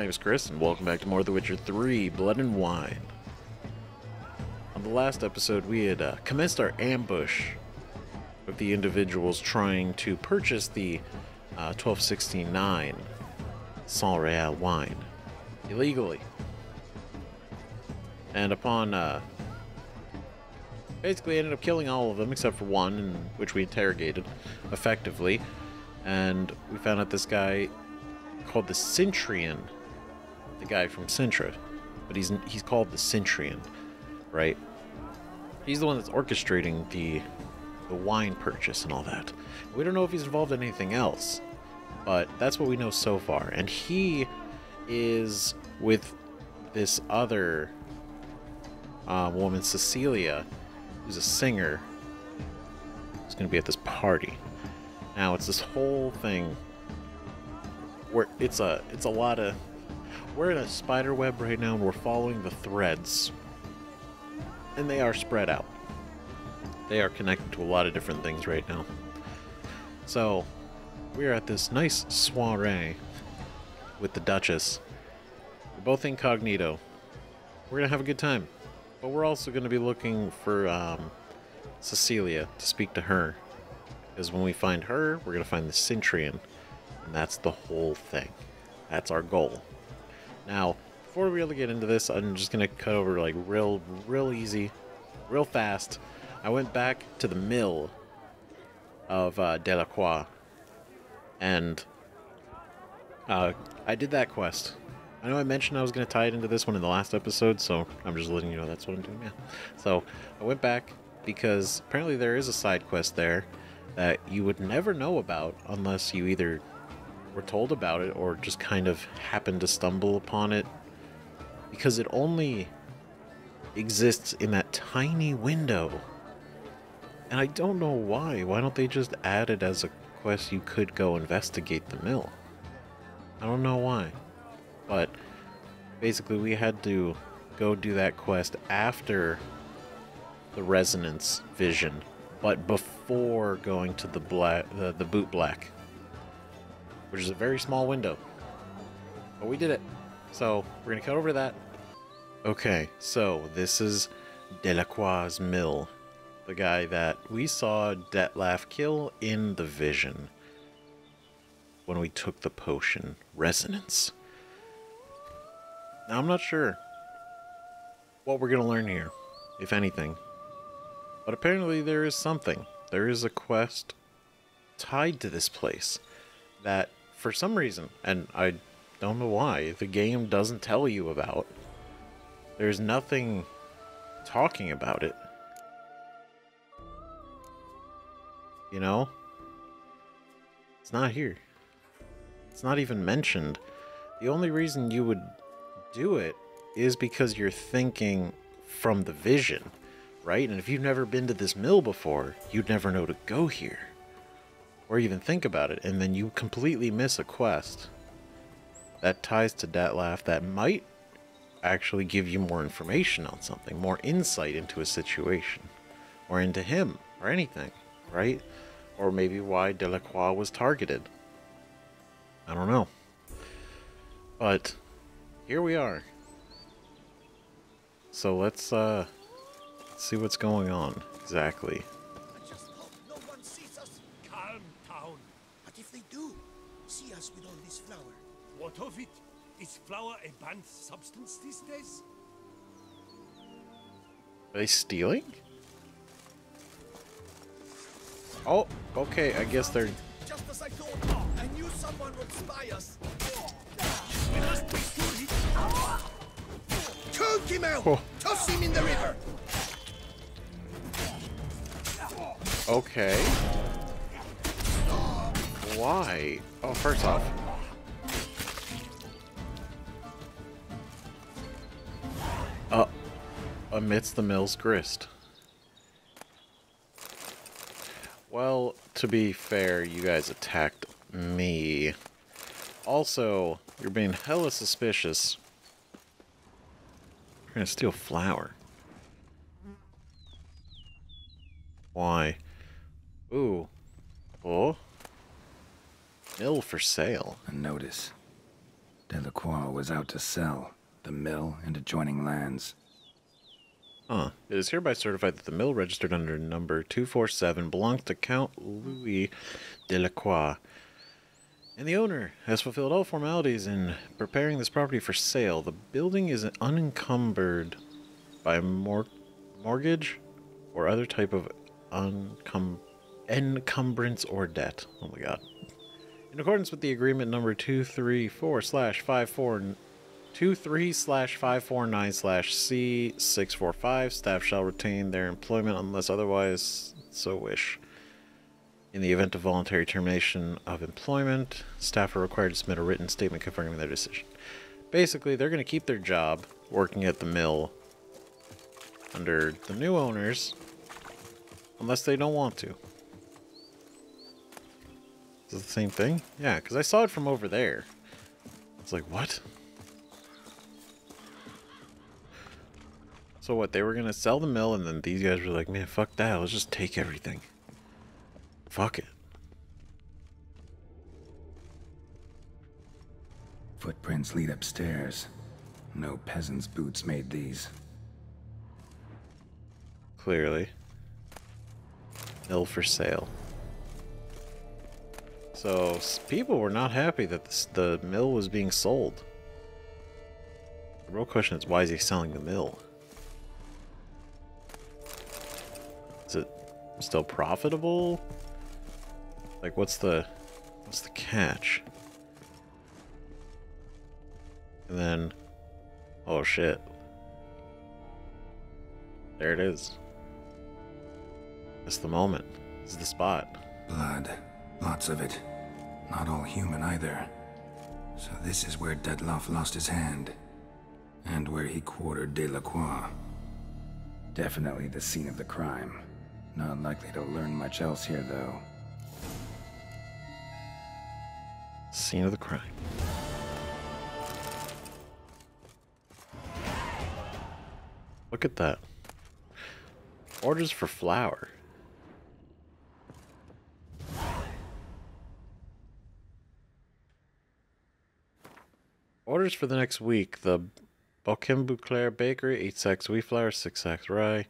name is Chris, and welcome back to more The Witcher 3, Blood and Wine. On the last episode, we had commenced our ambush of the individuals trying to purchase the 1269 SOIREE wine illegally. And upon, basically ended up killing all of them except for one, in which we interrogated effectively. And we found out this guy called the Cintrian, the guy from Cintra, but he's called the Cintrian, right? He's the one that's orchestrating the wine purchase and all that. We don't know if he's involved in anything else, but that's what we know so far. And he is with this other woman, Cecilia, who's a singer, who's going to be at this party. Now it's this whole thing where it's a lot of, we're in a spider web right now and we're following the threads, and they are spread out. They are connected to a lot of different things right now. So we're at this nice soiree with the Duchess. We're both incognito. We're gonna have a good time, but we're also gonna be looking for Cecilia, to speak to her, because when we find her, we're gonna find the Cintrian. And that's the whole thing. That's our goal. Now, before we really get into this, I'm just gonna cut over like real easy, real fast. I went back to the mill of Delacroix, and I did that quest. I know I mentioned I was gonna tie it into this one in the last episode, so I'm just letting you know that's what I'm doing now. So I went back because apparently there is a side quest there that you would never know about unless you either were told about it or just kind of happened to stumble upon it, because it only exists in that tiny window, and I don't know why. Why don't they just add it as a quest you could go investigate the mill? I don't know why, but basically we had to go do that quest after the resonance vision, but before going to the boot black, which is a very small window. But we did it. So we're going to cut over that. Okay, so this is Delacroix's mill. The guy that we saw Detlef kill in the vision when we took the potion, Resonance. Now I'm not sure what we're going to learn here, if anything. But apparently there is something. There is a quest tied to this place that, for some reason, and I don't know why, the game doesn't tell you about. There's nothing talking about it. You know? It's not here. It's not even mentioned. The only reason you would do it is because you're thinking from the vision, right? And if you've never been to this mill before, you'd never know to go here, or even think about it, and then you completely miss a quest that ties to Detlef that might actually give you more information on something, more insight into a situation, or into him, or anything, right? Or maybe why Delacroix was targeted. I don't know. But here we are. So let's see what's going on exactly. I just hope no one sees us. Calm down. But if they do see us with all this flour? What of it? Is flour a banned substance these days? Are they stealing? Oh, okay, I guess they're... Just as I thought, I knew someone would spy us. We must be sure he... Choke him out! Oh. Toss him in the river! Okay. Why? Oh, first off. Amidst the mill's grist. Well, to be fair, you guys attacked me. Also, you're being hella suspicious. You're gonna steal flour. Why? Ooh. Oh. Mill for sale. A notice. Delacroix was out to sell the mill and adjoining lands. It is hereby certified that the mill registered under number 247 belongs to Count Louis Delacroix, and the owner has fulfilled all formalities in preparing this property for sale. The building is unencumbered by mortgage or other type of encumbrance or debt. Oh my god. In accordance with the agreement number 234/549/C645, staff shall retain their employment unless otherwise so wish. In the event of voluntary termination of employment, staff are required to submit a written statement confirming their decision. Basically, they're going to keep their job working at the mill under the new owners unless they don't want to. Is it the same thing? Yeah, because I saw it from over there. It's like, what? So what, they were going to sell the mill and then these guys were like, man, fuck that, let's just take everything. Fuck it. Footprints lead upstairs. No peasant's boots made these. Clearly. Mill for sale. So, people were not happy that the mill was being sold. The real question is, why is he selling the mill? Is it still profitable? Like, what's the catch? And then, oh shit. There it is. It's the moment. It's the spot. Blood. Lots of it. Not all human either. So this is where Detloff lost his hand. And where he quartered Delacroix. Definitely the scene of the crime. Not likely to learn much else here, though. Scene of the crime. Look at that. Orders for flour. Orders for the next week. The BEAUCLAIR Bakery, 8 sacks wheat flour, 6 sacks rye.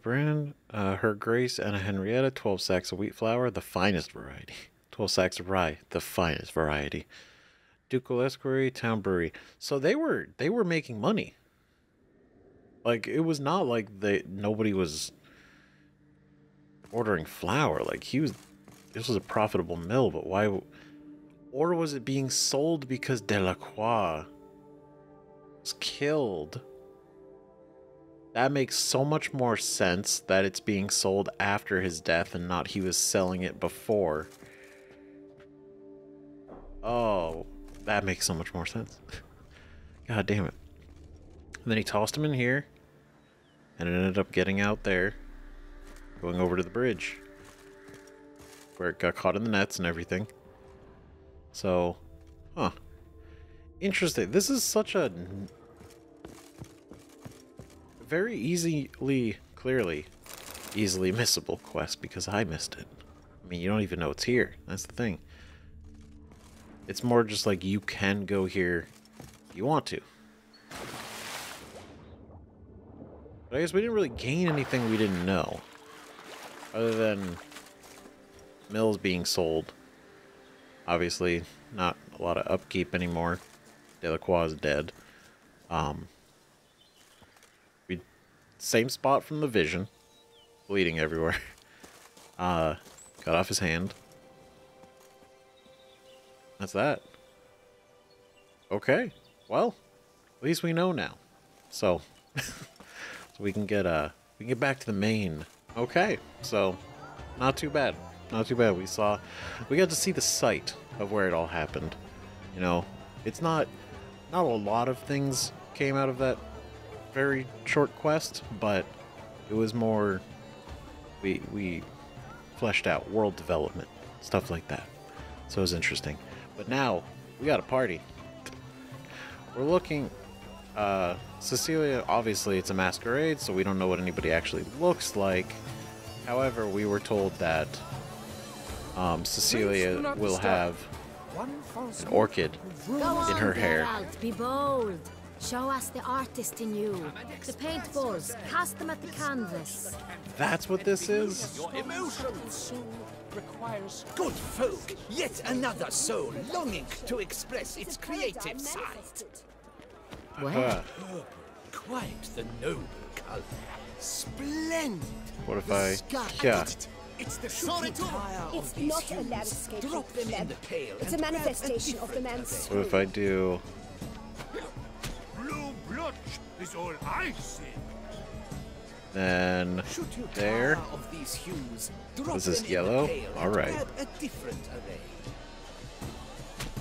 Brand, Her Grace Anna Henrietta, 12 sacks of wheat flour, the finest variety. 12 sacks of rye, the finest variety. Ducal Esquire, Town Brewery. So they were making money. Like, it was not like nobody was ordering flour. Like, this was a profitable mill, but why? Or was it being sold because Delacroix was killed? That makes so much more sense that it's being sold after his death and not he was selling it before. Oh, that makes so much more sense. God damn it. And then he tossed him in here, and it ended up getting out there, going over to the bridge, where it got caught in the nets and everything. So, huh. Interesting. This is such a very clearly easily missable quest because I missed it. I mean, you don't even know it's here. That's the thing. It's more just like you can go here if you want to. But I guess we didn't really gain anything we didn't know. Other than mills being sold. Obviously, not a lot of upkeep anymore. Delacroix is dead. Same spot from the vision. Bleeding everywhere. Cut off his hand. That's that. Okay. Well, at least we know now. So, so we can get back to the main. Okay. So, not too bad. Not too bad. We got to see the site of where it all happened. You know, it's not a lot of things came out of that very short quest, but it was more we fleshed out world development, stuff like that. So it was interesting. But now we got a party. We're looking Cecilia, obviously it's a masquerade, so we don't know what anybody actually looks like. However, we were told that Cecilia will have an orchid in her hair. Geralt, be bold. Show us the artist in you. The paintballs, cast them at the canvas. That's what this is? Your emotional soul requires good folk. Yet another soul longing to express its creative side. Huh. Quite the noble color. Splendid. What if The I... sky- Yeah. It's the shooting fire It's of these not a hues. landscape Drop of the them in man. the pail. It's and a grab manifestation of the different man's What if I do... Blue blood is all I see. Then... Shoot you There. fire of these hues. Drop Was this them in the yellow? pail and All right. grab a different array.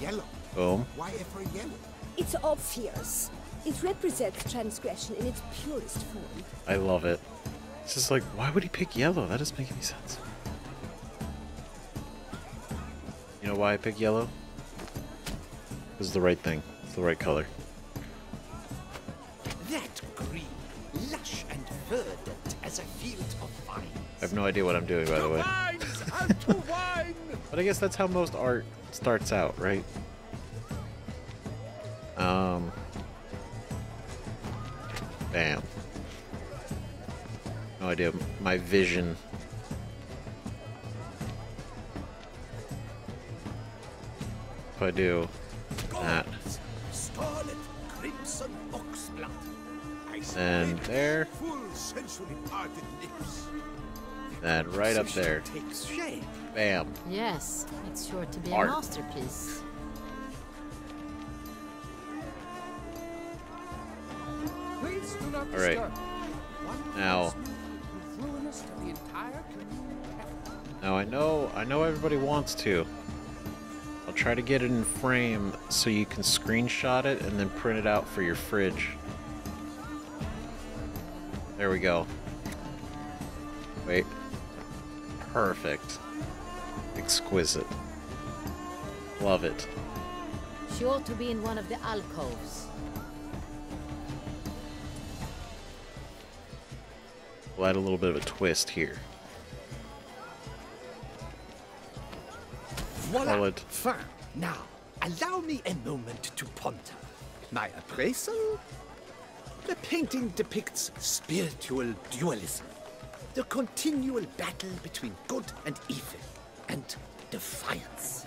Yellow. Boom. Why ever yellow? It's obvious. It represents transgression in its purest form. I love it. It's just like, why would he pick yellow? That doesn't make any sense. You know why I pick yellow? It's the right thing. It's the right color. That green, lush and verdant as a field of vines. I have no idea what I'm doing, by the way. Wines out to wine. But I guess that's how most art starts out, right? Bam. No idea. My vision. If I do that, Scarlet, crimson oxblood. and there, Full sensually parted lips. then right up there. Takes shape. Bam. Yes, it's sure to be Art. a masterpiece. Please do not All right. disturb. One Now, false move will ruin us to the entire community. now I know everybody wants to. I'll try to get it in frame so you can screenshot it and then print it out for your fridge. There we go. Wait. Perfect. Exquisite. Love it. She ought to be in one of the alcoves. We'll add a little bit of a twist here. Voila. Solid. Fine. Now, allow me a moment to ponder. My appraisal? The painting depicts spiritual dualism. The continual battle between good and evil. And defiance.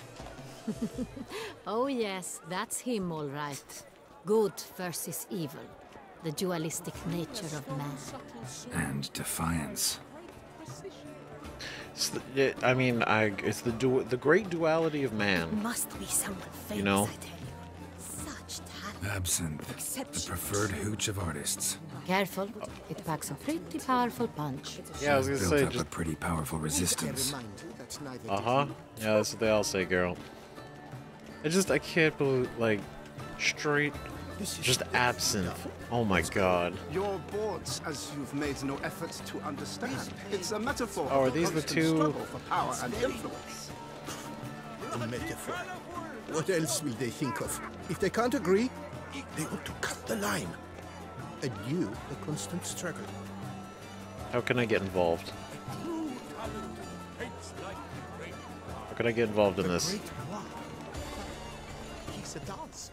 Oh yes, that's him all right. Good versus evil. The dualistic nature of man. And defiance. I mean, it's the great duality of man. Must be someone famous, You know? I tell you. Such talent. Absinthe, the Exception. preferred hooch of artists. Careful, it packs a pretty powerful punch. Yeah, I was gonna Built say up just a pretty powerful resistance. yeah, that's what they all say, girl. I can't believe, like, straight, just absinthe. Oh my god. Your boards, as you've made no effort to understand. It's a metaphor. Oh, are of the these the constant two- struggle for power and influence. A metaphor. What else will they think of? If they can't agree, they ought to cut the line. And you, the constant struggle. How can I get involved? How can I get involved in this? Great one. He's a dancer.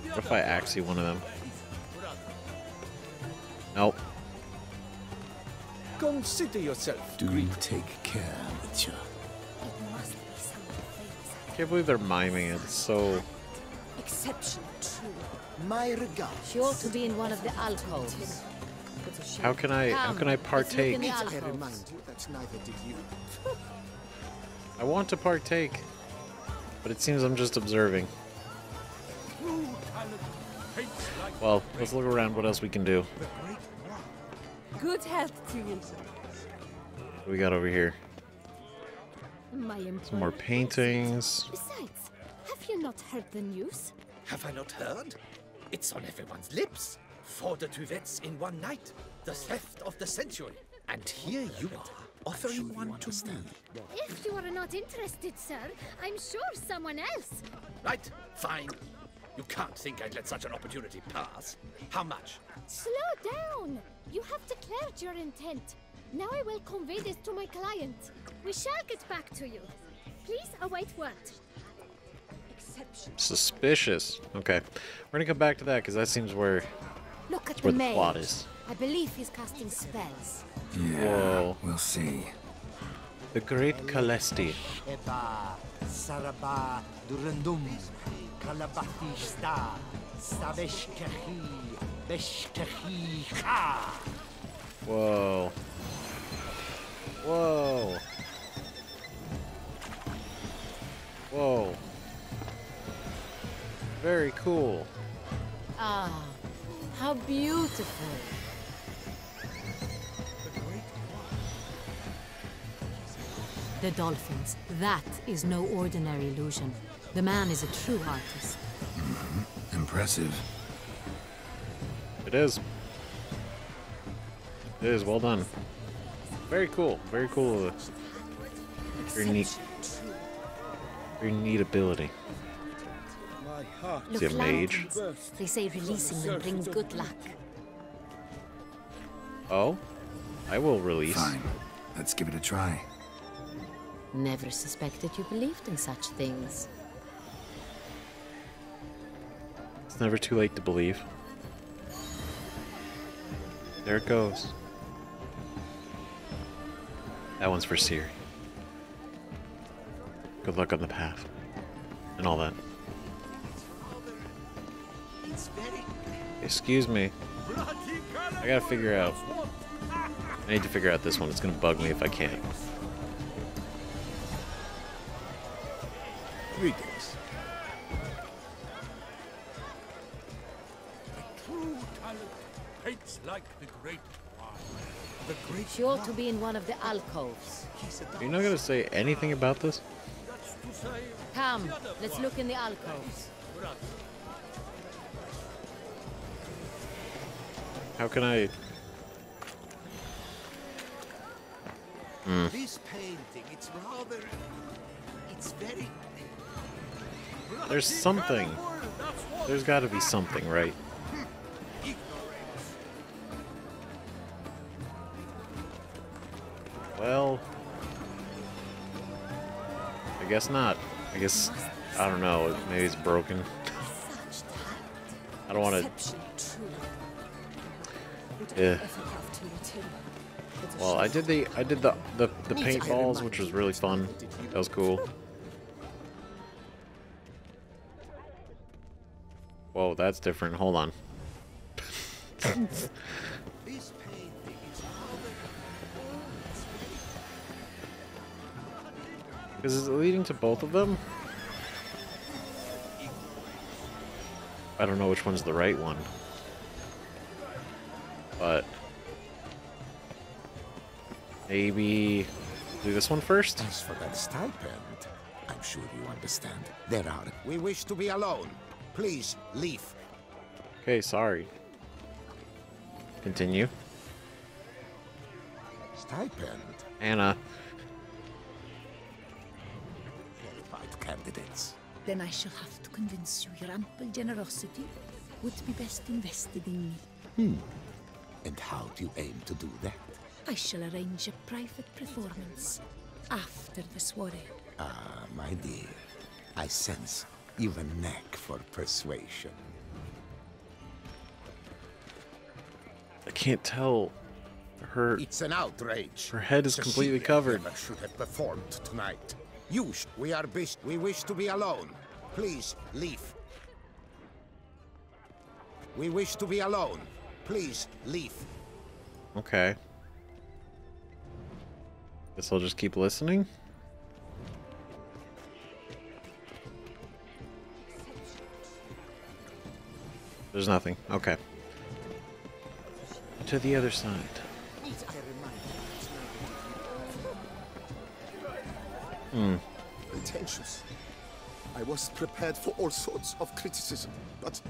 What if I axie one of them? Nope. Consider yourself. Do take care, monsieur. It must be someone famous. I can't believe they're miming it. It's so... Exception true. My regards. She ought to be in one of the alcoves. How can I Come, partake? let's look in the I alcoves. remind you that neither did you. I want to partake, but it seems I'm just observing. Well, let's look around what else we can do. Good health to you. What do we got over here? My Some more paintings. Besides, have you not heard the news? Have I not heard? It's on everyone's lips. 4 de Tuvettes in one night. The theft of the century. And here you are, offering one to me. If you are not interested, sir, I'm sure someone else. Right, fine. You can't think I'd let such an opportunity pass. How much? Slow down. You have declared your intent. Now I will convey this to my client. We shall get back to you. Please await word. Suspicious. Okay. We're gonna come back to that because that seems where Look at where the the plot mage. is. I believe he's casting spells. Yeah, Whoa. we'll see. The Great Kalesti. Eba, Saraba, Durandum, Kalabathista, Sabeshkahi, Beshkahi, Ha! Whoa. Whoa. Whoa. Very cool. Ah, how beautiful. The dolphins. That is no ordinary illusion. The man is a true artist. Impressive. It is. It is. Well done. Very cool. Very cool. Very neat. Very neat ability. Is he a mage? Lanterns. They say releasing them brings good luck. Oh? I will release. Fine. Let's give it a try. Never suspected you believed in such things. It's never too late to believe. There it goes. That one's for Ciri. Good luck on the path. And all that. Excuse me. I gotta figure out. I need to figure out this one. It's gonna bug me if I can't. Greetings. True talent paints like the great one. The great She ought to be in one of the alcoves. Are you not gonna say anything about this? that's to say, Come, let's look in the alcoves. How can I? This painting, it's rather... It's very... There's something. There's gotta be something, right? Well, I guess not. I guess, I don't know, maybe it's broken. I don't want to... Yeah. Well, I did the paintballs, which was really fun. That was cool. Whoa, that's different. Hold on. Is it leading to both of them? I don't know which one's the right one. But maybe do this one first? As for that stipend, I'm sure you understand. There are... We wish to be alone. Please, leave. Okay, sorry. Continue. Stipend? Anna. Qualified candidates. Then I shall have to convince you your ample generosity would be best invested in me. And how do you aim to do that? I shall arrange a private performance after the soiree. Ah, my dear. I sense you've a knack for persuasion. I can't tell. It's an outrage. Her head is completely covered. Never should have performed tonight. We are busy. We wish to be alone. Please, leave. We wish to be alone. Please, leave. Okay. Guess I'll just keep listening. There's nothing. Okay. To the other side. Pretentious. I was prepared for all sorts of criticism, but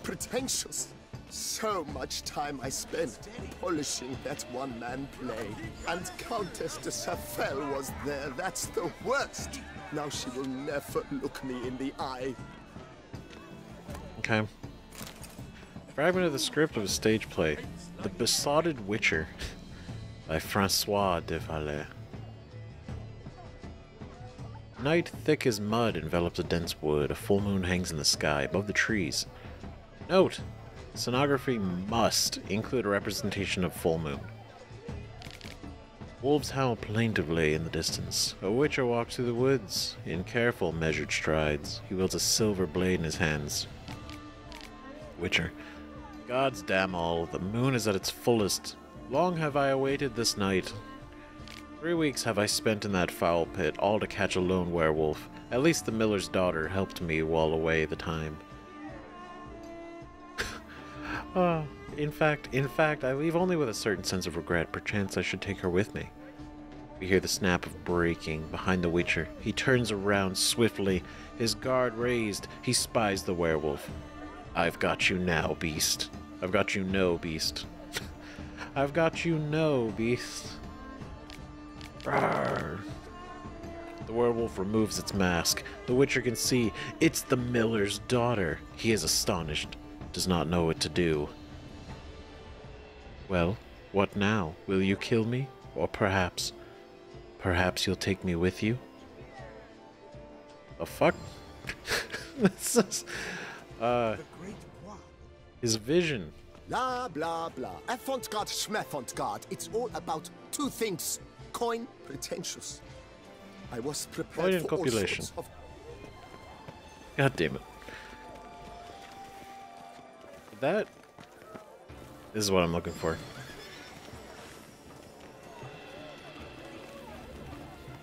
pretentious. So much time I spent polishing that one-man play. And Countess de Safel was there. That's the worst. Now she will never look me in the eye. Okay. Fragment of the script of a stage play. The Besotted Witcher by Francois de Valais. Night thick as mud envelops a dense wood. A full moon hangs in the sky above the trees. Note: scenography must include a representation of full moon. Wolves howl plaintively in the distance. A witcher walks through the woods in careful, measured strides. He wields a silver blade in his hands. Witcher. Gods damn all, the moon is at its fullest. Long have I awaited this night. 3 weeks have I spent in that foul pit, all to catch a lone werewolf. At least the miller's daughter helped me while away the time. In fact, I leave only with a certain sense of regret. Perchance I should take her with me. We hear the snap of breaking behind the witcher. He turns around swiftly, his guard raised. He spies the werewolf. I've got you now, beast. I've got you no, beast. I've got you no, beast. Rawr. The werewolf removes its mask. The witcher can see it's the miller's daughter. He is astonished, does not know what to do. Well, what now? Will you kill me? Or perhaps you'll take me with you? The fuck? This is, his vision. Blah, blah, blah. Avant-garde, schmavant-garde. It's all about 2 things. Coin, pretentious. I was prepared Coin and for all copulation. sorts of... God damn it. This is what I'm looking for.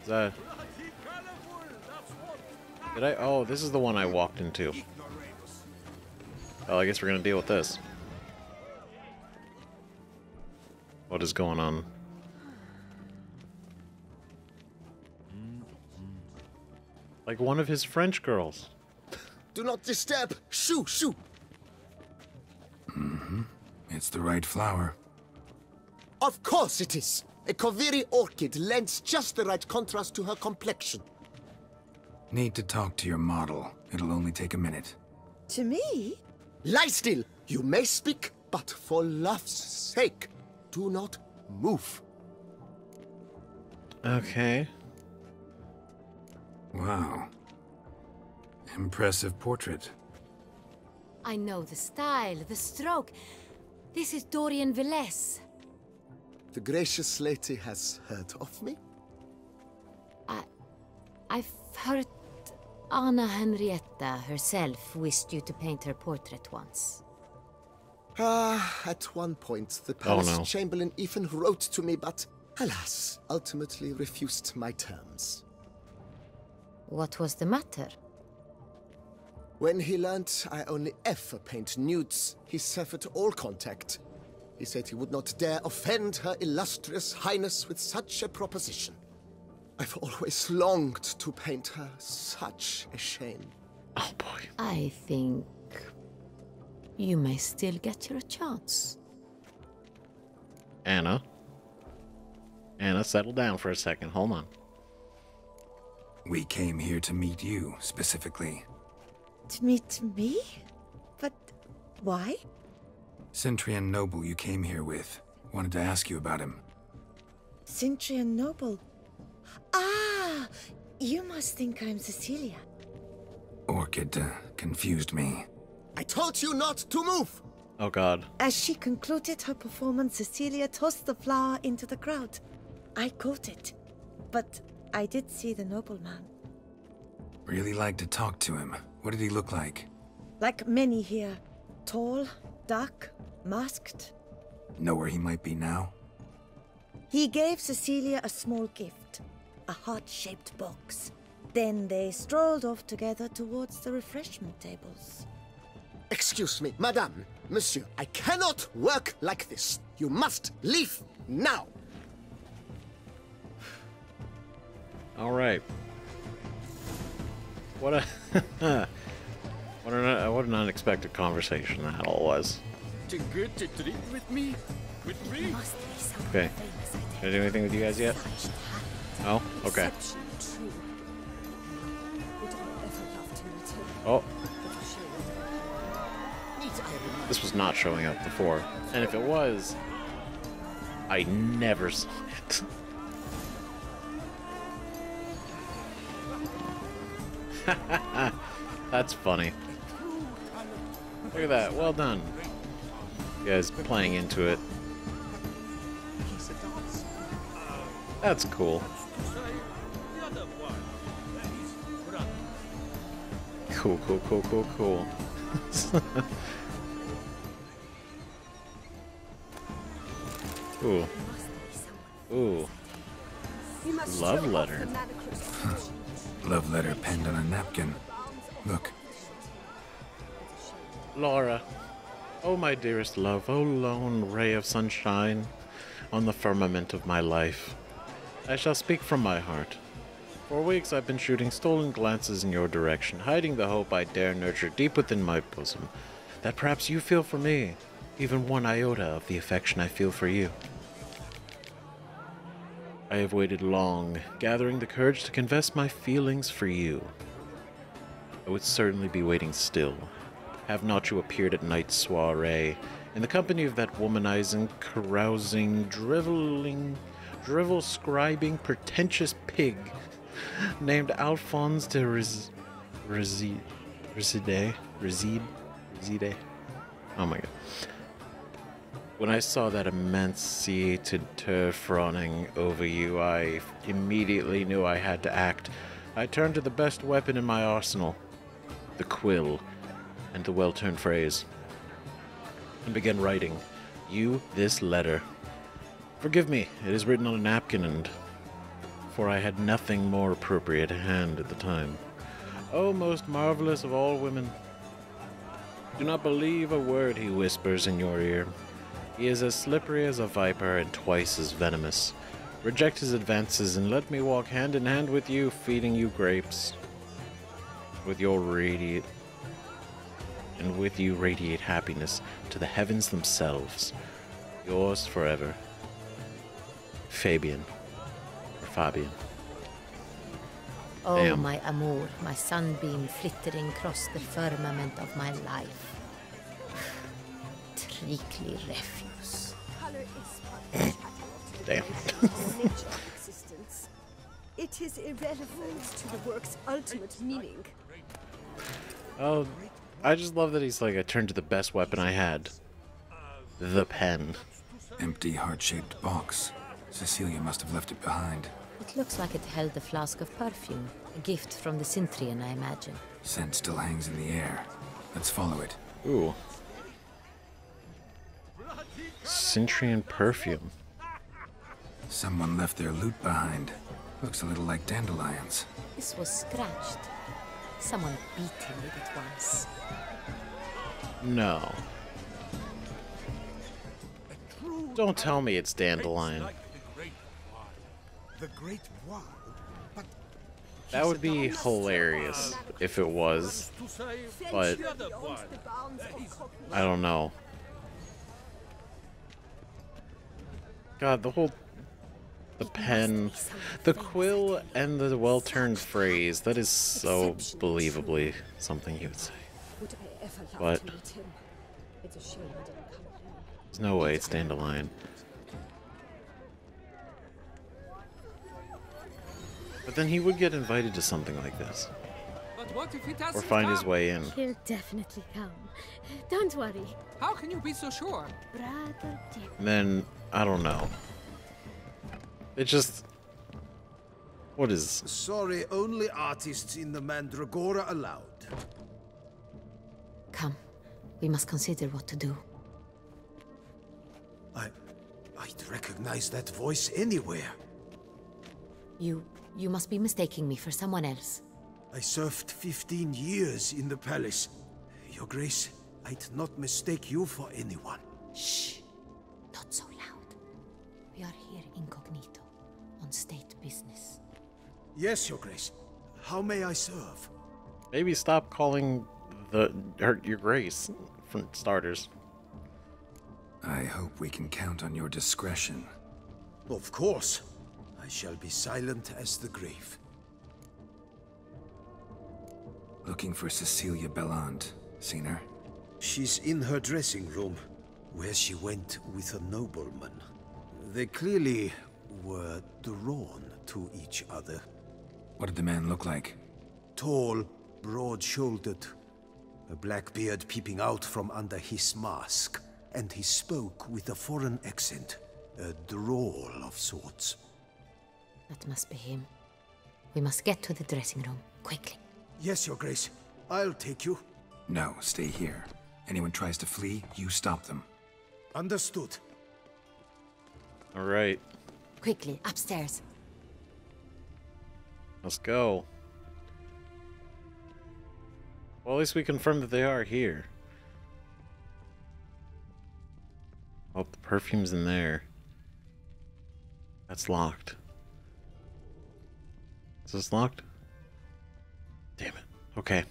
Is that... Did I... Oh, this is the one I walked into. Well, I guess we're gonna deal with this. What is going on? Like one of his French girls. Do not disturb! Shoo, shoo! It's the right flower. Of course it is! A Koviri orchid lends just the right contrast to her complexion. Need to talk to your model. It'll only take a minute. To me? Lie still! You may speak, but for love's sake, do not move. Okay. Wow. Impressive portrait. I know the style, the stroke. This is Dorian Villesse. The gracious lady has heard of me? I've heard Anna Henrietta herself wished you to paint her portrait once. At one point, the palace chamberlain even wrote to me, but alas, ultimately refused my terms. What was the matter? When he learned I only ever paint nudes, he severed all contact. He said he would not dare offend her illustrious highness with such a proposition. I've always longed to paint her. Such a shame. Oh boy. I think you may still get your chance. Anna, settle down for a second. Hold on. We came here to meet you, specifically. To meet me? But why? Cintrian noble you came here with. Wanted to ask you about him. Cintrian noble? Ah! You must think I'm Cecilia. Orchid confused me. I told you not to move! Oh god. As she concluded her performance, Cecilia tossed the flower into the crowd. I caught it, but I did see the nobleman. Really like to talk to him. What did he look like? Like many here. Tall, dark, masked. Know where he might be now? He gave Cecilia a small gift, a heart-shaped box. Then they strolled off together towards the refreshment tables. Excuse me, madame, monsieur, I cannot work like this. You must leave now. All right. What an unexpected conversation that all was. To get to drink with me? With me? Okay. Can I do anything with you guys yet? Oh, okay. Oh. This was not showing up before. And if it was, I never saw it. That's funny. Look at that. Well done. You guys playing into it. That's cool. Cool, cool, cool, cool, cool. Ooh. Ooh. Love letter. Love letter penned on a napkin. Look. Laura. Oh, my dearest love. Oh, lone ray of sunshine on the firmament of my life. I shall speak from my heart. For weeks I've been shooting stolen glances in your direction, hiding the hope I dare nurture deep within my bosom, that perhaps you feel for me, even one iota of the affection I feel for you. I have waited long, gathering the courage to confess my feelings for you. I would certainly be waiting still, have not you appeared at night's soiree, in the company of that womanizing, carousing, drivel-scribing, pretentious pig, named Alphonse de Reside. Oh my god. When I saw that emaciated turf fawning over you, I immediately knew I had to act. I turned to the best weapon in my arsenal, the quill, and the well-turned phrase, and began writing you this letter. Forgive me, it is written on a napkin, and for I had nothing more appropriate at hand at the time. Oh, most marvelous of all women, do not believe a word he whispers in your ear. He is as slippery as a viper and twice as venomous. Reject his advances and let me walk hand in hand with you, feeding you grapes. With you radiate happiness to the heavens themselves. Yours forever, Fabian. Fabian. Oh, Damn. my amour, my sunbeam flittering across the firmament of my life. Treacly refuse. Damn. It is irrelevant to the work's ultimate meaning. Oh, I just love that he's like, I turned to the best weapon I had. The pen. Empty heart-shaped box. Cecilia must have left it behind. It looks like it held a flask of perfume. A gift from the Cintrian, I imagine. Scent still hangs in the air. Let's follow it. Ooh. Cintrian perfume. Someone left their loot behind. Looks a little like dandelions. This was scratched. Someone beat him with it once. No. Don't tell me it's dandelion. The Great Wall, but That would be hilarious if it was, but I don't know. God, the pen, the quill, and the well-turned phrase, that is so believably something you would say. But there's no way it's dandelion. But then he would get invited to something like this. But what if he doesn't Or find his come? way in. He'll definitely come. Don't worry. How can you be so sure? Brother Dick. And then, I don't know. It just... What is... Sorry, only artists in the Mandragora allowed. Come. We must consider what to do. I'd recognize that voice anywhere. You must be mistaking me for someone else. I served 15 years in the palace. Your Grace, I'd not mistake you for anyone. Shh. Not so loud. We are here incognito, on state business. Yes, Your Grace. How may I serve? Maybe stop calling your Grace, for starters. I hope we can count on your discretion. Of course. I shall be silent as the grave. Looking for Cecilia Belland. Seen her? She's in her dressing room, where she went with a nobleman. They clearly were drawn to each other. What did the man look like? Tall, broad-shouldered, a black beard peeping out from under his mask, and he spoke with a foreign accent, a drawl of sorts. That must be him. We must get to the dressing room, quickly. Yes, Your Grace. I'll take you. No, stay here. Anyone tries to flee, you stop them. Understood. All right. Quickly, upstairs. Let's go. Well, at least we confirmed that they are here. Oh, the perfume's in there. That's locked. Is this locked? Damn it. Okay.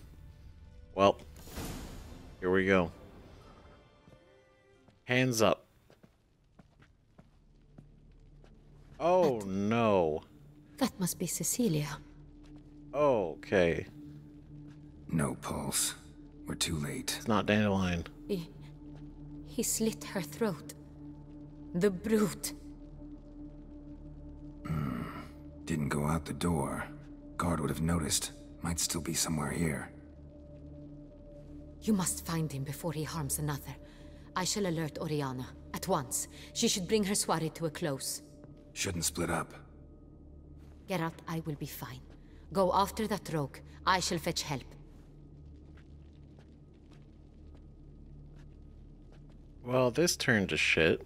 Well, here we go. Hands up. Oh, no. That must be Cecilia. Okay. No pulse. We're too late. It's not Dandelion. He slit her throat. The brute. Didn't go out the door. Guard would have noticed. Might still be somewhere here. You must find him before he harms another. I shall alert Oriana. At once. She should bring her soiree to a close. Shouldn't split up. Geralt, I will be fine. Go after that rogue. I shall fetch help. Well, this turned to shit.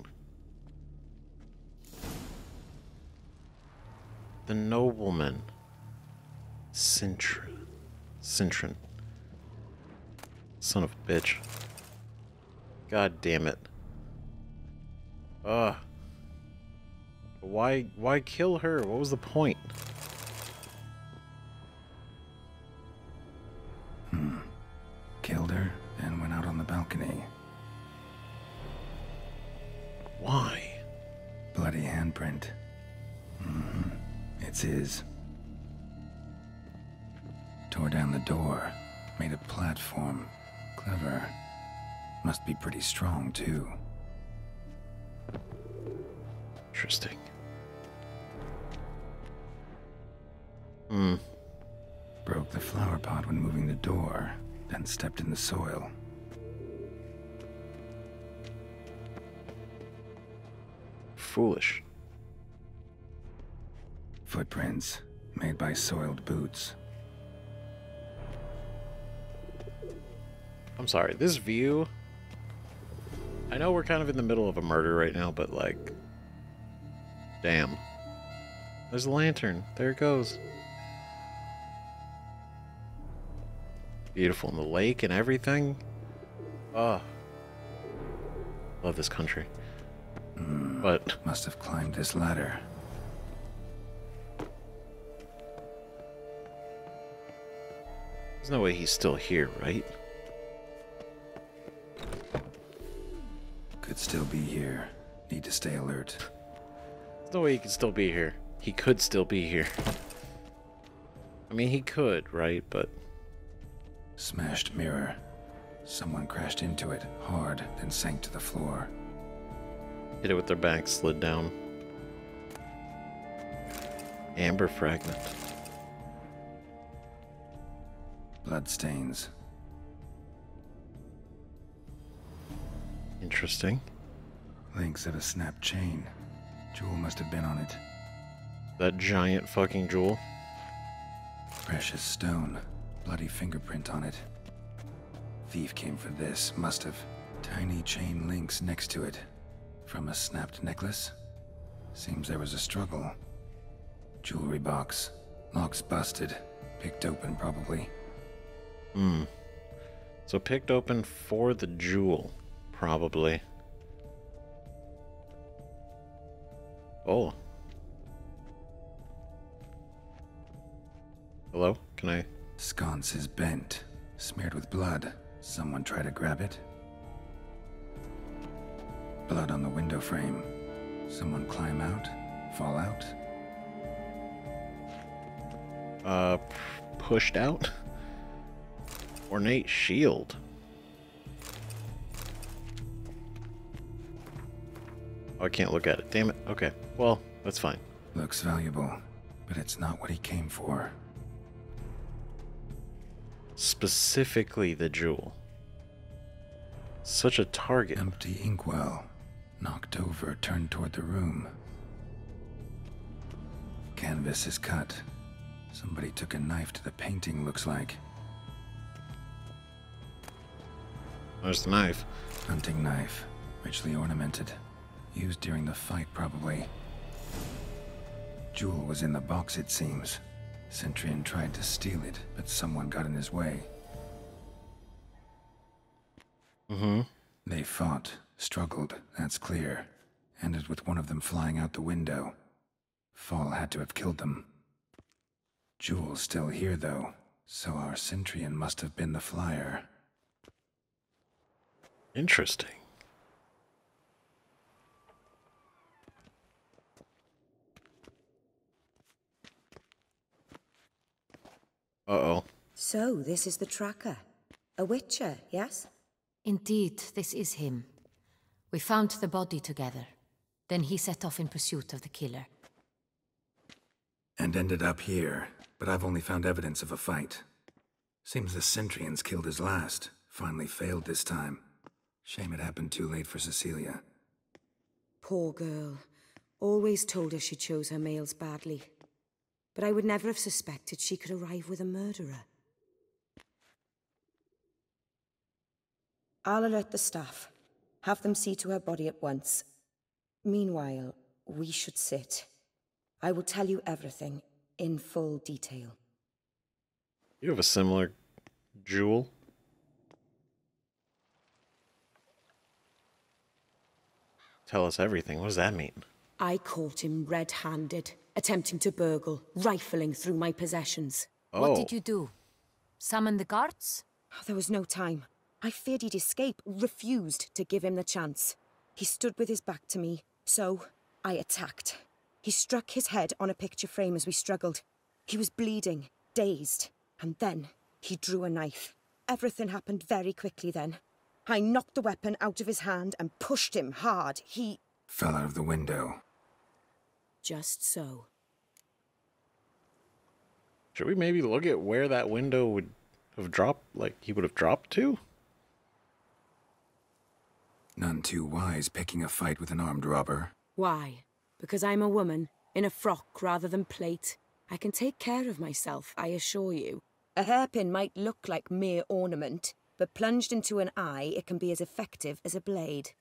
The nobleman. Cintrian. Son of a bitch. God damn it. Ugh. Why kill her? What was the point? Killed her and went out on the balcony. Why? Bloody handprint. It's his. Tore down the door. Made a platform. Clever. Must be pretty strong, too. Interesting. Broke the flower pot when moving the door, then stepped in the soil. Foolish. Footprints, made by soiled boots. I'm sorry, this view... I know we're kind of in the middle of a murder right now, but like... Damn. There's a lantern. There it goes. Beautiful. And the lake and everything. Oh. Love this country. But... Must have climbed this ladder. There's no way he's still here, right? Could still be here. Need to stay alert. There's no way he could still be here. He could still be here. I mean, he could, right? But... Smashed mirror. Someone crashed into it hard, then sank to the floor. Hit it with their back, slid down. Amber fragment. Bloodstains. Interesting. Links of a snapped chain. Jewel must have been on it. That giant fucking jewel. Precious stone. Bloody fingerprint on it. Thief came for this, must have. Tiny chain links next to it. From a snapped necklace? Seems there was a struggle. Jewelry box. Lock's busted. Picked open, probably. So picked open for the jewel. Probably. Oh. Hello? Can I... Sconce is bent. Smeared with blood. Someone try to grab it? Blood on the window frame. Someone climb out? Fall out? Pushed out? Ornate shield. Oh, I can't look at it. Damn it. Okay. Well, that's fine. Looks valuable, but it's not what he came for. Specifically the jewel. Such a target. Empty inkwell. Knocked over, turned toward the room. Canvas is cut. Somebody took a knife to the painting, looks like. There's the knife. Hunting knife. Richly ornamented. Used during the fight, probably. Jewel was in the box, it seems. Cintrian tried to steal it, but someone got in his way. They fought, struggled, that's clear. Ended with one of them flying out the window. Fall had to have killed them. Jewel's still here, though, so our Cintrian must have been the flyer. Interesting. Uh-oh. So, this is the tracker. A witcher, yes? Indeed, this is him. We found the body together. Then he set off in pursuit of the killer. And ended up here, but I've only found evidence of a fight. Seems the Cintrians killed his last. Finally failed this time. Shame it happened too late for Cecilia. Poor girl. Always told her she chose her males badly. But I would never have suspected she could arrive with a murderer. I'll alert the staff. Have them see to her body at once. Meanwhile, we should sit. I will tell you everything, in full detail. You have a similar jewel? Tell us everything. What does that mean? I caught him red-handed, attempting to burgle, rifling through my possessions. Oh. What did you do? Summon the guards? There was no time. I feared he'd escape, refused to give him the chance. He stood with his back to me, so I attacked. He struck his head on a picture frame as we struggled. He was bleeding, dazed, and then he drew a knife. Everything happened very quickly then. I knocked the weapon out of his hand and pushed him hard. He fell out of the window. Just so. Should we maybe look at where that window would have dropped, like he would have dropped to? None too wise picking a fight with an armed robber. Why? Because I'm a woman, in a frock rather than plate. I can take care of myself, I assure you. A hairpin might look like mere ornament, but plunged into an eye, it can be as effective as a blade.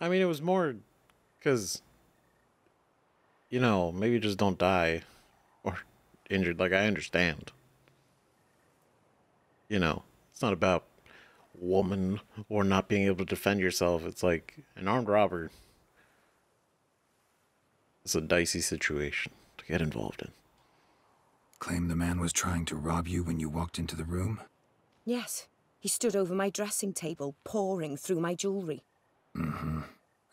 I mean, it was more because, you know, maybe just don't die or injured. Like, I understand. You know, it's not about woman or not being able to defend yourself. It's like an armed robber. It's a dicey situation to get involved in. Claim the man was trying to rob you when you walked into the room? Yes. He stood over my dressing table, pouring through my jewelry. Mm-hmm.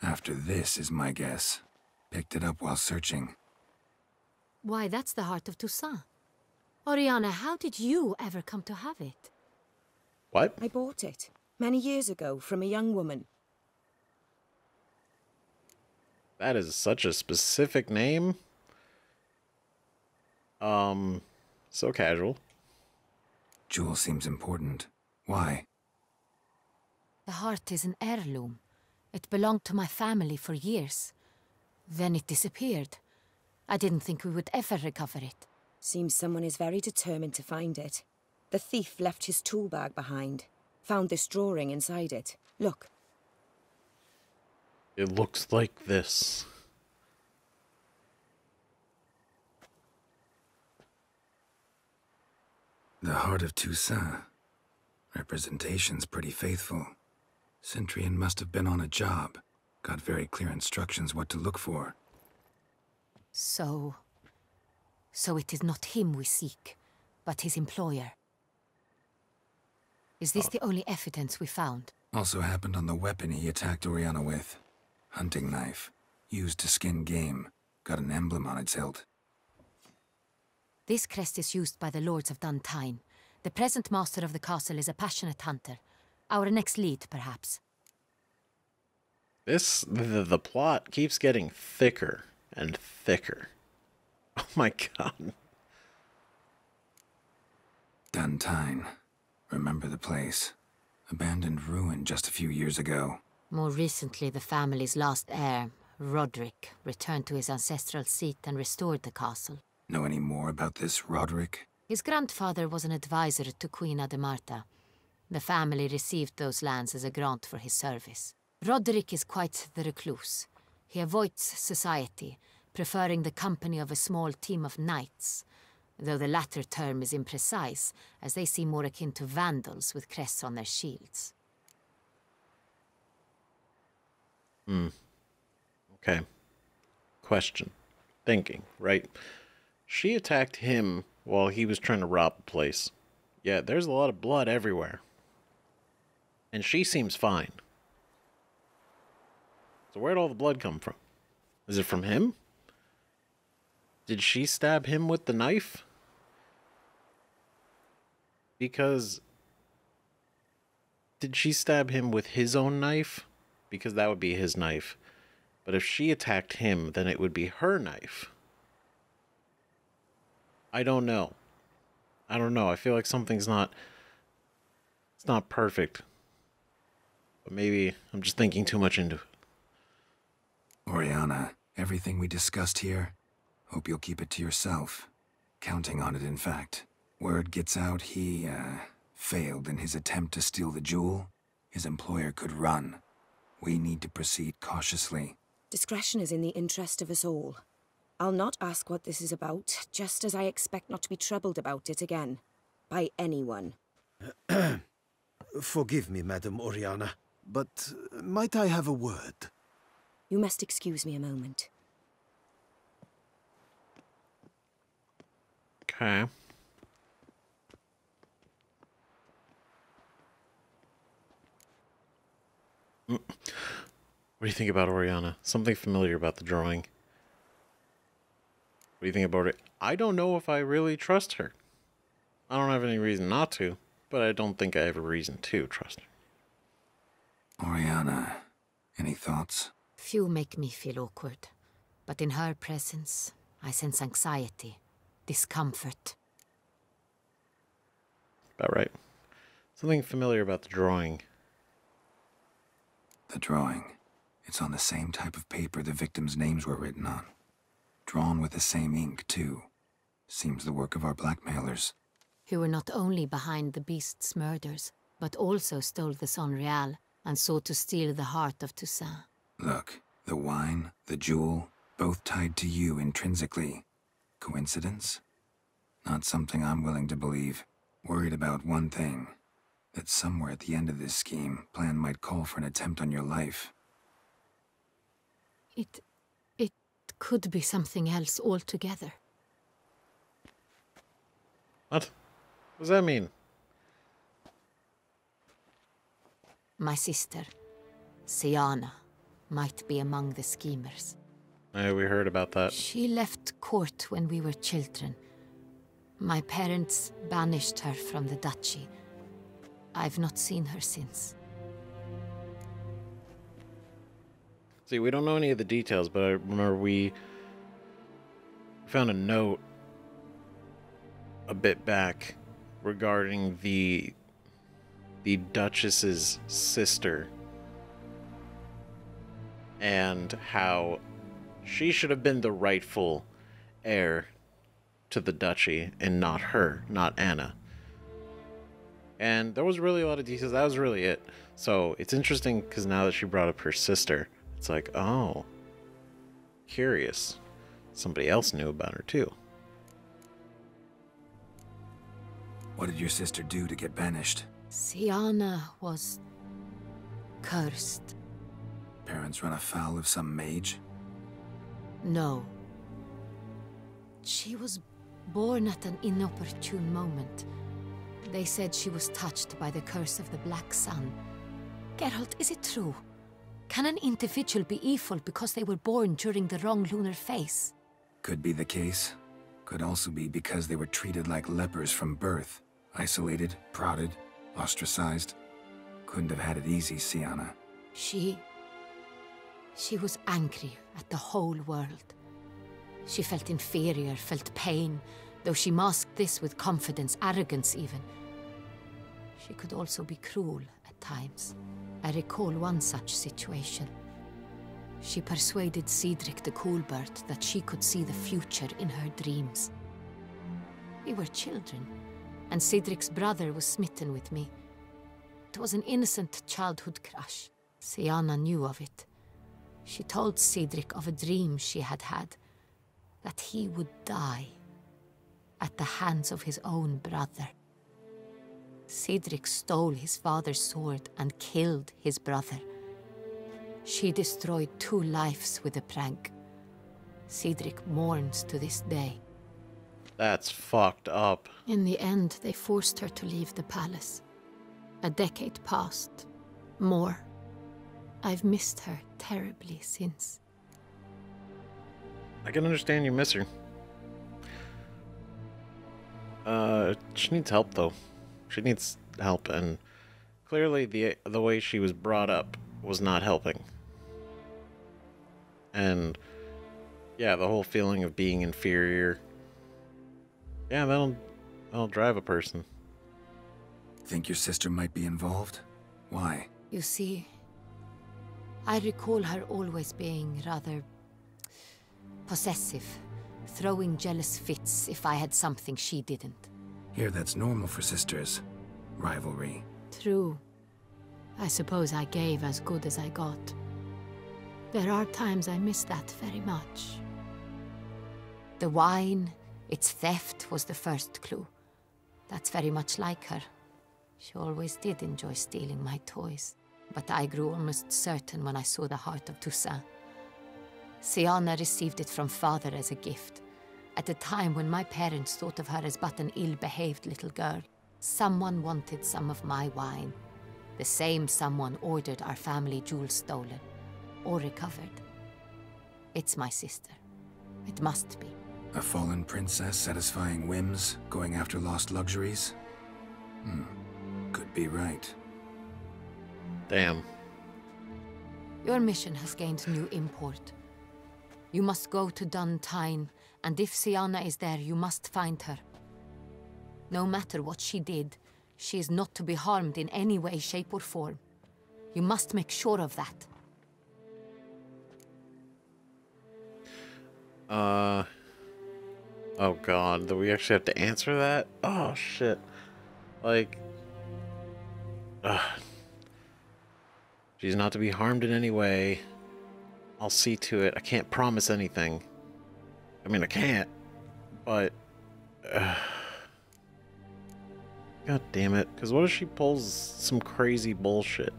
After this is my guess. Picked it up while searching. Why, that's the heart of Toussaint. Oriana, how did you ever come to have it? What? I bought it, many years ago, from a young woman. That is such a specific name. So casual. Jewel seems important. Why? The heart is an heirloom. It belonged to my family for years. Then it disappeared. I didn't think we would ever recover it. Seems someone is very determined to find it. The thief left his tool bag behind. Found this drawing inside it. Look. It looks like this. The heart of Toussaint. Representation's pretty faithful. Cintrian must have been on a job. Got very clear instructions what to look for. So it is not him we seek, but his employer. Is this the only evidence we found? Also happened on the weapon he attacked Oriana with. Hunting knife. Used to skin game. Got an emblem on its hilt. This crest is used by the Lords of Duntine. The present master of the castle is a passionate hunter. Our next lead, perhaps. The plot keeps getting thicker and thicker. Oh my god. Duntine. Remember the place. Abandoned ruin just a few years ago. More recently, the family's last heir, Roderick, returned to his ancestral seat and restored the castle. Know any more about this Roderick? His grandfather was an advisor to Queen Ademarta. The family received those lands as a grant for his service. Roderick is quite the recluse. He avoids society, preferring the company of a small team of knights, though the latter term is imprecise, as they seem more akin to vandals with crests on their shields. Okay. Question. Thinking, right? She attacked him while he was trying to rob the place. Yeah, there's a lot of blood everywhere. And she seems fine. So where'd all the blood come from? Is it from him? Did she stab him with the knife? Because... Did she stab him with his own knife? Because that would be his knife. But if she attacked him, then it would be her knife. I don't know. I don't know. I feel like something's not... It's not perfect. But maybe I'm just thinking too much into it. Oriana, everything we discussed here, hope you'll keep it to yourself. Counting on it, in fact. Word gets out he, failed in his attempt to steal the jewel. His employer could run. We need to proceed cautiously. Discretion is in the interest of us all. I'll not ask what this is about, just as I expect not to be troubled about it again. By anyone. Forgive me, Madam Oriana, but might I have a word? You must excuse me a moment. Okay. What do you think about Oriana? Something familiar about the drawing. What do you think about it? I don't know if I really trust her. I don't have any reason not to, but I don't think I have a reason to trust her. Oriana, any thoughts? Few make me feel awkward, but in her presence, I sense anxiety, discomfort. About right. Something familiar about the drawing. The drawing. It's on the same type of paper the victims' names were written on. Drawn with the same ink, too. Seems the work of our blackmailers. Who were not only behind the beast's murders, but also stole the Sonreal and sought to steal the heart of Toussaint. Look, the wine, the jewel, both tied to you intrinsically. Coincidence? Not something I'm willing to believe. Worried about one thing. That somewhere at the end of this scheme, plan might call for an attempt on your life. It could be something else altogether. What? What does that mean? My sister, Siana, might be among the schemers. We heard about that. She left court when we were children. My parents banished her from the duchy. I've not seen her since. See, we don't know any of the details, but I remember we found a note a bit back regarding the Duchess's sister and how she should have been the rightful heir to the duchy and not her, not Anna. And there was really a lot of details. That was really it. So it's interesting because now that she brought up her sister, it's like, oh, curious. Somebody else knew about her too. What did your sister do to get banished? Siana was cursed. Parents run afoul of some mage? No. She was born at an inopportune moment. They said she was touched by the curse of the Black Sun. Geralt, is it true? Can an individual be evil because they were born during the wrong lunar phase? Could be the case. Could also be because they were treated like lepers from birth. Isolated, prodded, ostracized. Couldn't have had it easy, Siana. She was angry at the whole world. She felt inferior, felt pain, Though she masked this with confidence, arrogance even, she could also be cruel at times. I recall one such situation. She persuaded Cedric the Coolbird that she could see the future in her dreams. We were children, and Cedric's brother was smitten with me. It was an innocent childhood crush. Sienna knew of it. She told Cedric of a dream she had had, that he would die at the hands of his own brother. Cedric stole his father's sword and killed his brother. She destroyed 2 lives with a prank. Cedric mourns to this day. That's fucked up. In the end, they forced her to leave the palace. A decade passed. More. I've missed her terribly since. I can understand you miss her. She needs help, though. She needs help, and clearly the way she was brought up was not helping. And yeah, the whole feeling of being inferior. Yeah, that'll drive a person. Think your sister might be involved? Why? You see, I recall her always being rather possessive, throwing jealous fits if I had something she didn't. Here, that's normal for sisters. Rivalry. True. I suppose I gave as good as I got. There are times I miss that very much. The wine, its theft, was the first clue. That's very much like her. She always did enjoy stealing my toys. But I grew almost certain when I saw the heart of Toussaint. Sienna received it from father as a gift, at a time when my parents thought of her as but an ill-behaved little girl. Someone wanted some of my wine. The same someone ordered our family jewels stolen, or recovered. It's my sister. It must be. A fallen princess satisfying whims, going after lost luxuries? Could be right. Damn. Your mission has gained new import. You must go to Duntine, and if Sienna is there, you must find her. No matter what she did, she is not to be harmed in any way, shape, or form. You must make sure of that. Oh god, do we actually have to answer that? Oh shit. Like... She's not to be harmed in any way. I'll see to it. I can't promise anything. I mean, I can't, but... God damn it. Because what if she pulls some crazy bullshit?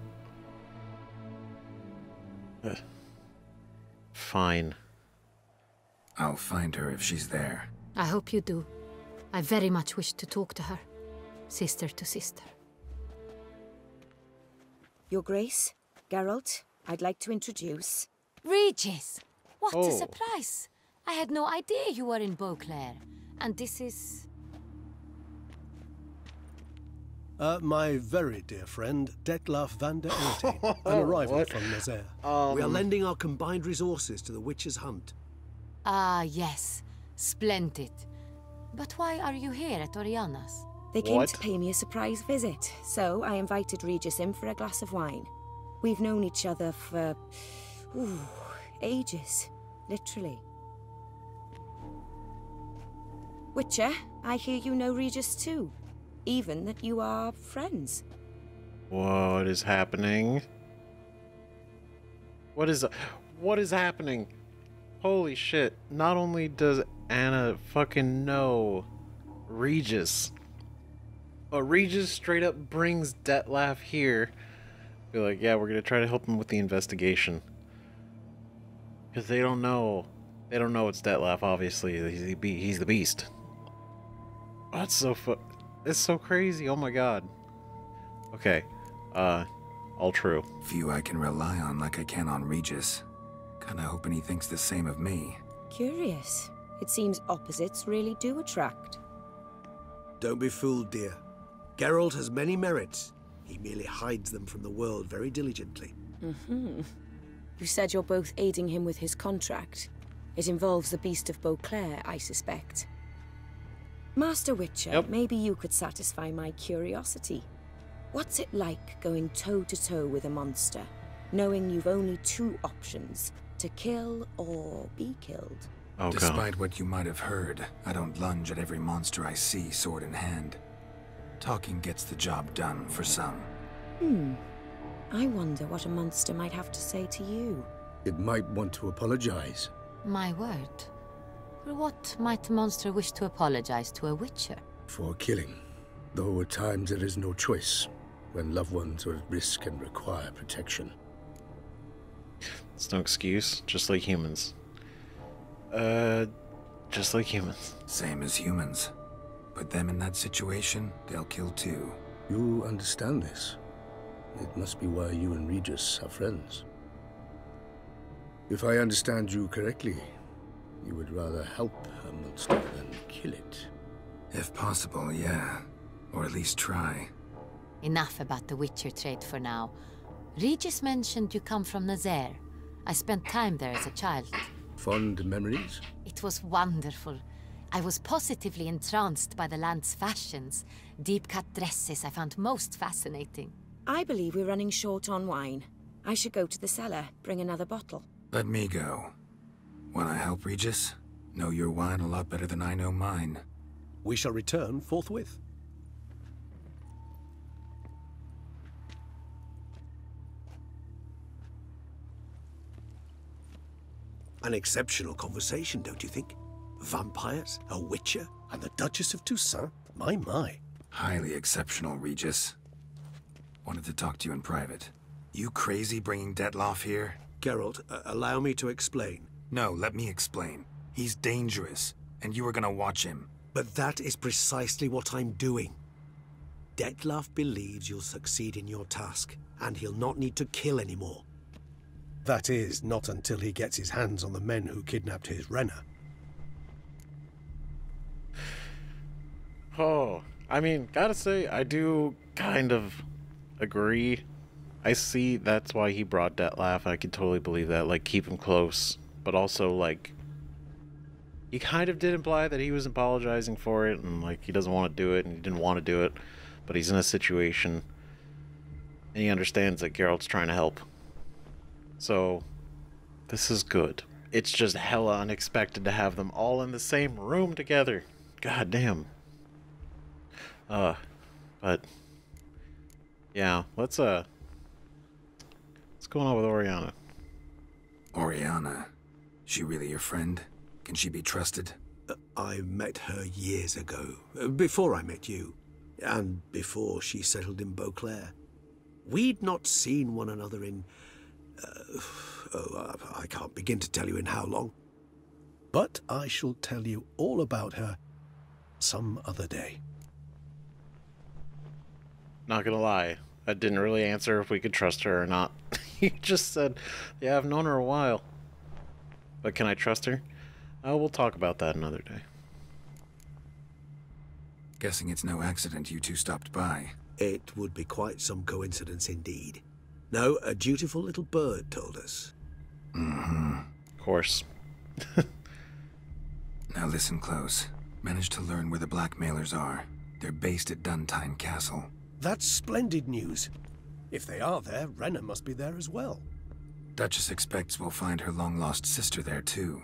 Fine. I'll find her if she's there. I hope you do. I very much wish to talk to her. Sister to sister. Your Grace, Geralt, I'd like to introduce... Regis! What a surprise! I had no idea you were in BEAUCLAIR. And this is... My very dear friend, Detlef van der Erteen, an arrival from Nazaire. We are lending our combined resources to the Witch's Hunt. Ah, yes. Splendid. But why are you here at Oriana's? They came to pay me a surprise visit, so I invited Regis in for a glass of wine. We've known each other for... ages. Literally. Witcher, I hear you know Regis too. Even that you are friends. What is happening? What is happening? Holy shit. Not only does Anna fucking know Regis, but Regis straight up brings Detlef here. Be like, yeah, we're gonna try to help him with the investigation. Because they don't know. They don't know it's Detlef, obviously. He's the beast. That's so it's so crazy. Oh my god. Okay. All true. Few I can rely on like I can on Regis. Kinda hoping he thinks the same of me. Curious. It seems opposites really do attract. Don't be fooled, dear. Geralt has many merits. He merely hides them from the world very diligently. You said you're both aiding him with his contract. It involves the Beast of BEAUCLAIR, I suspect. Master Witcher, Yep. maybe you could satisfy my curiosity. What's it like going toe-to-toe with a monster, knowing you've only two options, to kill or be killed? Oh, Despite what you might have heard, I don't lunge at every monster I see sword in hand. Talking gets the job done for some. I wonder what a monster might have to say to you. It might want to apologize. My word. For what might a monster wish to apologize to a witcher? For killing. Though at times there is no choice, when loved ones are at risk and require protection. It's no excuse, just like humans. Just like humans. Same as humans. Put them in that situation, they'll kill too. You understand this. It must be why you and Regis are friends. If I understand you correctly, you would rather help a monster than kill it. If possible, yeah. Or at least try. Enough about the witcher trade for now. Regis mentioned you come from Nazaire. I spent time there as a child. Fond memories? It was wonderful. I was positively entranced by the land's fashions. Deep-cut dresses I found most fascinating. I believe we're running short on wine. I should go to the cellar, bring another bottle. Let me go. Wanna help, Regis? Know your wine a lot better than I know mine. We shall return forthwith. An exceptional conversation, don't you think? Vampires, a witcher, and the Duchess of Toussaint? My. Highly exceptional, Regis. Wanted to talk to you in private. You crazy bringing Detloff here? Geralt, allow me to explain. No, let me explain. He's dangerous, and you were gonna watch him. But that is precisely what I'm doing. Detloff believes you'll succeed in your task, and he'll not need to kill anymore. That is, not until he gets his hands on the men who kidnapped his Renner. Oh, I mean, gotta say, I do kind of agree. I see that's why he brought Detlaff. I could totally believe that. Like, keep him close. But also, like, he kind of did imply that he was apologizing for it, and, like, he doesn't want to do it, and he didn't want to do it. But he's in a situation, and he understands that Geralt's trying to help. So, this is good. It's just hella unexpected to have them all in the same room together. God damn. But yeah, what's going on with Oriana? Oriana? She really your friend? Can she be trusted? I met her years ago, before I met you, and before she settled in BEAUCLAIR. We'd not seen one another in, I can't begin to tell you in how long. But I shall tell you all about her some other day. Not gonna lie, I didn't really answer if we could trust her or not. You just said, yeah, I've known her a while. But can I trust her? We'll talk about that another day. Guessing it's no accident you two stopped by. It would be quite some coincidence indeed. No, a dutiful little bird told us. Mm-hmm. Of course. Now listen close. Managed to learn where the blackmailers are. They're based at Duntine Castle. That's splendid news. If they are there, Renner must be there as well. Duchess expects we'll find her long-lost sister there too.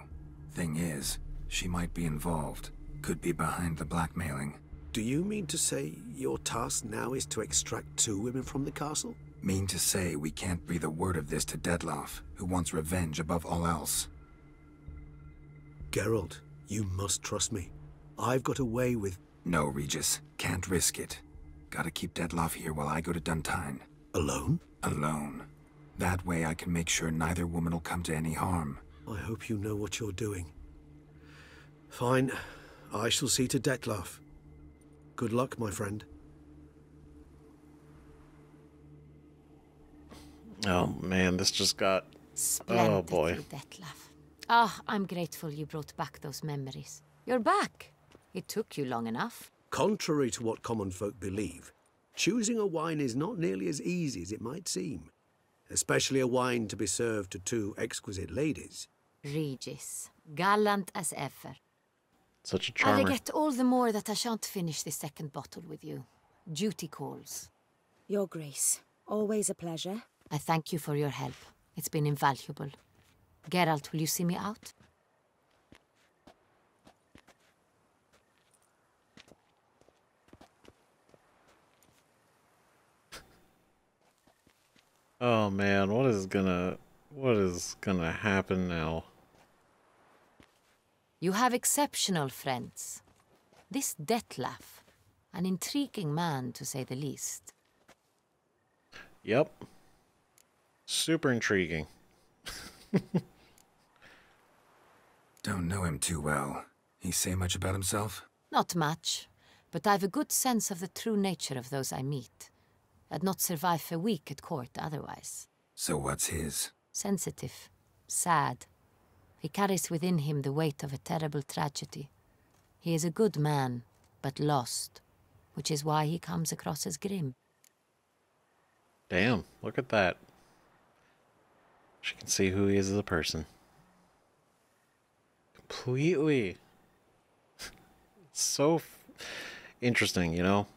Thing is, she might be involved. Could be behind the blackmailing. Do you mean to say your task now is to extract 2 women from the castle? Mean to say we can't breathe a word of this to Detloff, who wants revenge above all else. Geralt, you must trust me. I've got away with... No, Regis. Can't risk it. Gotta keep Detloff here while I go to Duntine. Alone? Alone. That way I can make sure neither woman will come to any harm. I hope you know what you're doing. Fine. I shall see to Detloff. Good luck, my friend. Oh man, this just got... Splendidly, oh boy. Detlaff. Ah, I'm grateful you brought back those memories. You're back. It took you long enough. Contrary to what common folk believe, choosing a wine is not nearly as easy as it might seem. Especially a wine to be served to 2 exquisite ladies. Regis, gallant as ever. Such a I charmer. regret all the more that I shan't finish this second bottle with you. Duty calls. Your Grace, always a pleasure. I thank you for your help. It's been invaluable. Geralt, will you see me out? Oh man, what is gonna happen now? You have exceptional friends. This Detlef, an intriguing man to say the least. Yep. Super intriguing. Don't know him too well. He say much about himself? Not much, but I've a good sense of the true nature of those I meet. I'd not survive a week at court otherwise. So what's his? Sensitive, sad. He carries within him the weight of a terrible tragedy. He is a good man, but lost, which is why he comes across as grim. Damn, look at that. She can see who he is as a person. Completely. It's so interesting, you know?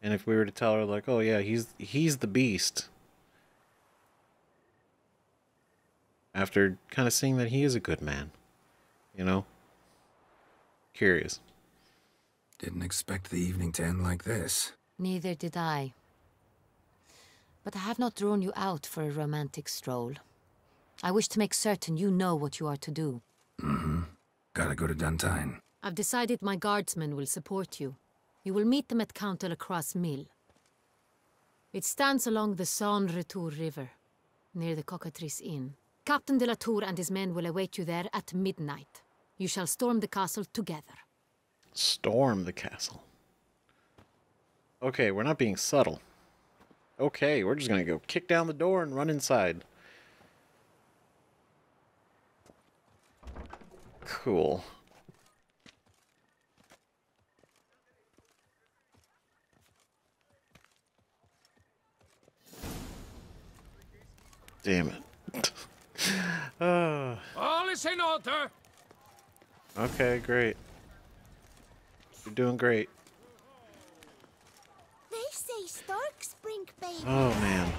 And if we were to tell her, like, oh yeah, he's the beast. After kind of seeing that he is a good man, you know? Curious. Didn't expect the evening to end like this. Neither did I. But I have not drawn you out for a romantic stroll. I wish to make certain you know what you are to do. Mm-hmm. Gotta go to Duntine. I've decided my guardsmen will support you. You will meet them at Count de la Croix's mill. It stands along the Saône-Retour River, near the Cockatrice Inn. Captain de la Tour and his men will await you there at midnight. You shall storm the castle together. Storm the castle. Okay, we're not being subtle. Okay, we're just gonna go kick down the door and run inside. Cool. Damn it. All is in order. Okay, great. You're doing great. They say storks bring babies. Oh, man.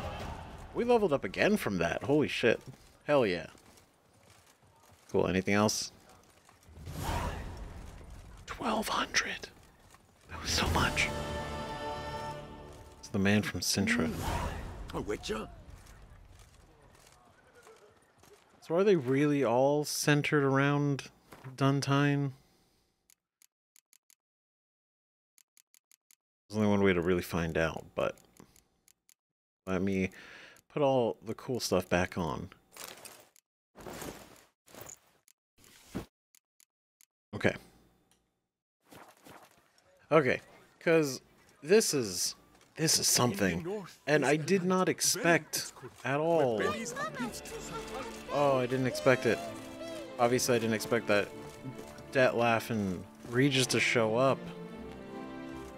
We leveled up again from that. Holy shit. Hell yeah. Cool. Anything else? 1,200. That was so much. It's the man from Cintrian. A witcher? So are they really all centered around Duntine? There's only one way to really find out, but let me put all the cool stuff back on. Okay. Okay, because this is something, and I did not expect at all. Oh, I didn't expect it. Obviously, I didn't expect that Detlef and Regis to show up.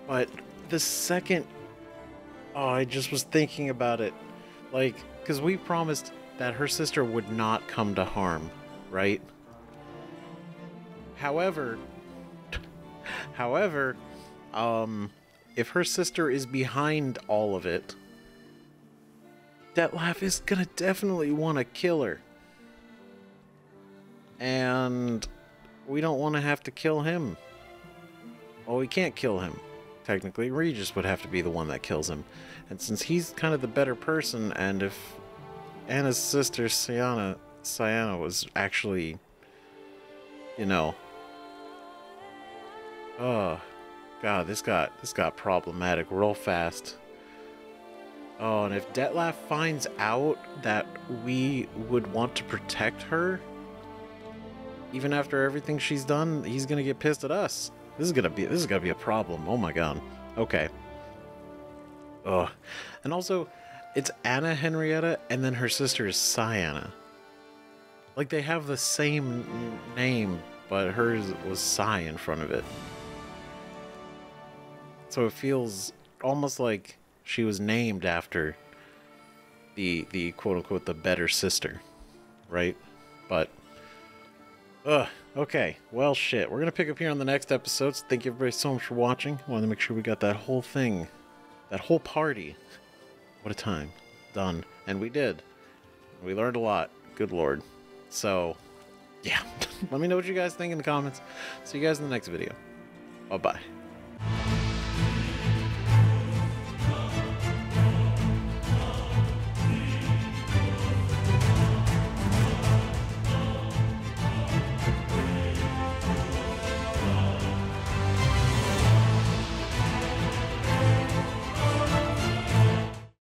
But the second... Oh, I just was thinking about it. Like, because we promised that her sister would not come to harm, right? However, if her sister is behind all of it, Detlef is gonna definitely want to kill her. And we don't want to have to kill him. Well, we can't kill him. Technically, Regis would have to be the one that kills him. And since he's kind of the better person, and if Anna's sister, Cyana was actually, you know... Oh, God, this got problematic real fast. Oh, and if Detlef finds out that we would want to protect her, even after everything she's done, he's gonna get pissed at us. This is gonna be a problem. Oh my God. Okay. Ugh. And also, it's Anna Henrietta, and then her sister is Cyana. Like, they have the same name, but hers was Cy in front of it. So it feels almost like she was named after the quote-unquote the better sister, right? But Ugh. Okay. Well, shit. We're gonna pick up here on the next episodes. Thank you everybody so much for watching. Wanted to make sure we got that whole thing, that whole party. What a time. Done. And we did. We learned a lot. Good lord. So, yeah. Let me know what you guys think in the comments. See you guys in the next video. Bye-bye.